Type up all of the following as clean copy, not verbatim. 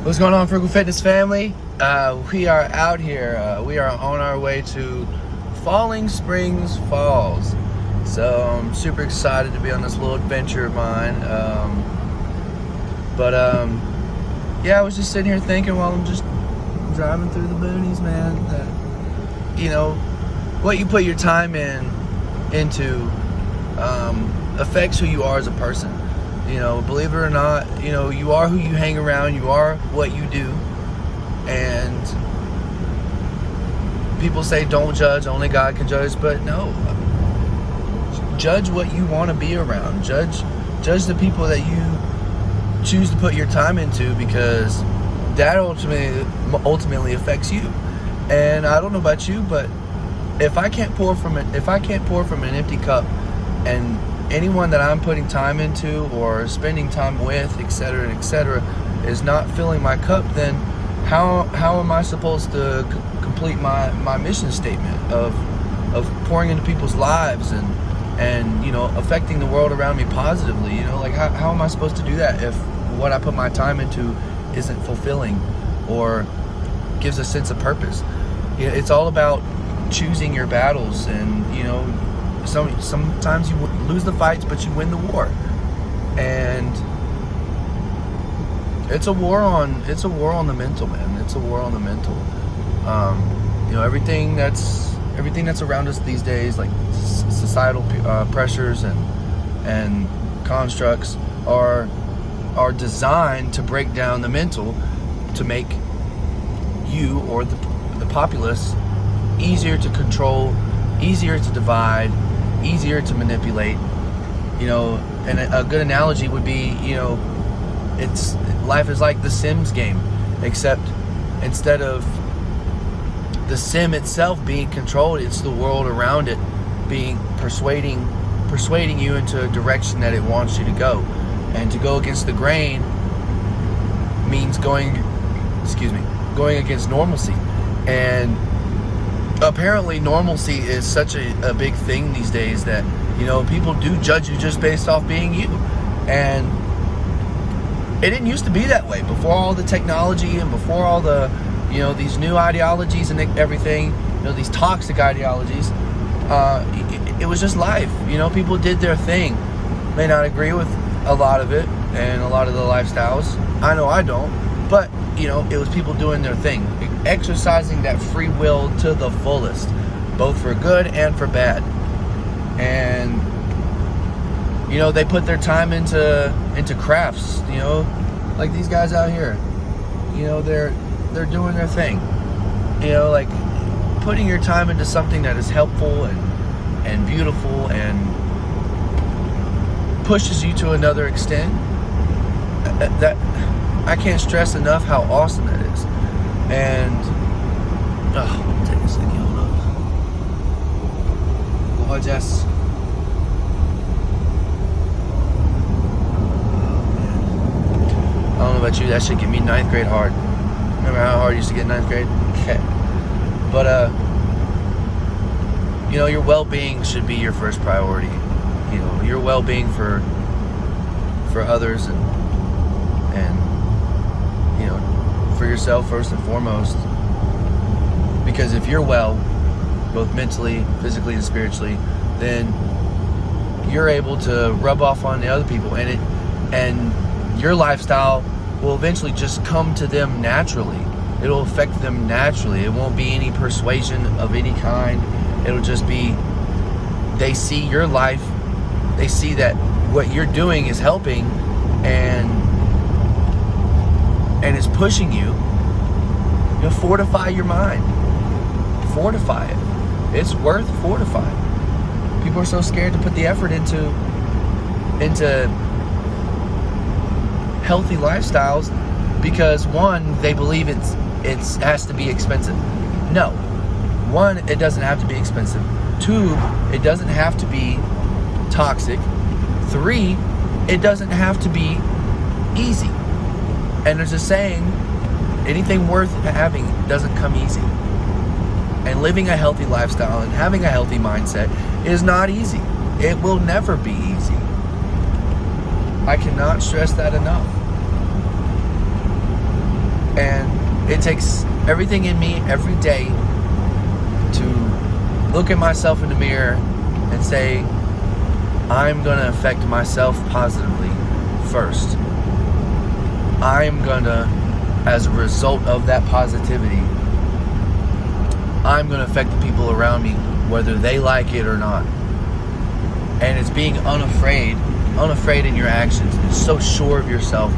What's going on, Frugal Fitness family? We are out here. We are on our way to Falling Springs Falls. So I'm super excited to be on this little adventure of mine. Yeah, I was just sitting here thinking while I'm just driving through the boonies, man, that, what you put your time into affects who you are as a person. Believe it or not, you are who you hang around, you are what you do. And people say don't judge, only God can judge, but no. Judge what you want to be around. Judge the people that you choose to put your time into, because that ultimately affects you. And I don't know about you, but if I can't pour from an empty cup, and anyone that I'm putting time into or spending time with, etc., is not filling my cup, then how am I supposed to complete my mission statement of pouring into people's lives and affecting the world around me positively? How am I supposed to do that if what I put my time into isn't fulfilling or gives a sense of purpose? It's all about choosing your battles, and sometimes you lose the fights, but you win the war. And it's a war on the mental, man. It's a war on the mental. Everything that's around us these days, like societal pressures and constructs, are designed to break down the mental, to make you or the populace easier to control, easier to divide, easier to manipulate. And a good analogy would be, life is like the Sims game, except instead of the sim itself being controlled, it's the world around it being persuading you into a direction that it wants you to go. And to go against the grain means going against normalcy. And apparently normalcy is such a big thing these days that people do judge you just based off being you. And it didn't used to be that way before all the technology and before all the these new ideologies and everything, these toxic ideologies. It was just life. People did their thing. May not agree with a lot of it and a lot of the lifestyles. I know I don't, but it was people doing their thing, exercising that free will to the fullest, both for good and for bad. And they put their time into crafts, like these guys out here. They're doing their thing. Like putting your time into something that is helpful and beautiful and pushes you to another extent. That I can't stress enough how awesome that is. And I'll take this thing, hold up. Oh, Jess. I don't know about you, that should get me 9th grade hard. Remember how hard I used to get 9th grade? Okay. But your well-being should be your first priority. Your well-being for others and for yourself first and foremost. Because if you're well, both mentally, physically, and spiritually, then you're able to rub off on the other people, and your lifestyle will eventually just come to them naturally. It'll affect them naturally. It won't be any persuasion of any kind. It'll just be, they see your life, they see that what you're doing is helping and it's pushing you. Fortify your mind. Fortify it. It's worth fortifying. People are so scared to put the effort into healthy lifestyles because, one, they believe it has to be expensive. No. One, it doesn't have to be expensive. Two, it doesn't have to be toxic. Three, it doesn't have to be easy. And there's a saying, anything worth having doesn't come easy. And living a healthy lifestyle and having a healthy mindset is not easy. It will never be easy. I cannot stress that enough. It takes everything in me every day to look at myself in the mirror and say, I'm going to affect myself positively first. I'm going to, as a result of that positivity, I'm going to affect the people around me, whether they like it or not. And it's being unafraid in your actions, and so sure of yourself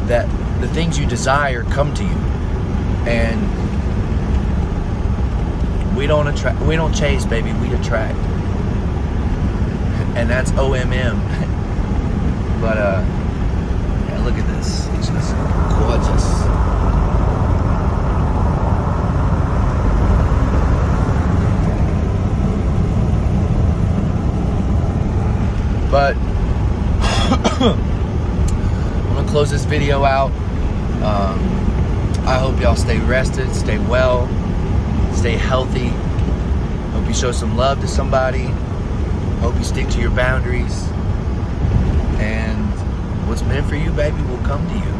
that the things you desire come to you. And we don't chase, baby, we attract. And that's OMM. But yeah, look at this. It's just gorgeous. But I'm gonna close this video out. I hope y'all stay rested, stay well, stay healthy. Hope you show some love to somebody. Hope you stick to your boundaries. And what's meant for you, baby, will come to you.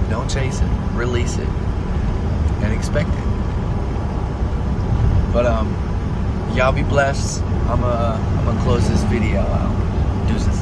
Don't chase it, release it, and expect it. But y'all be blessed. I'm gonna close this video out. Deuces.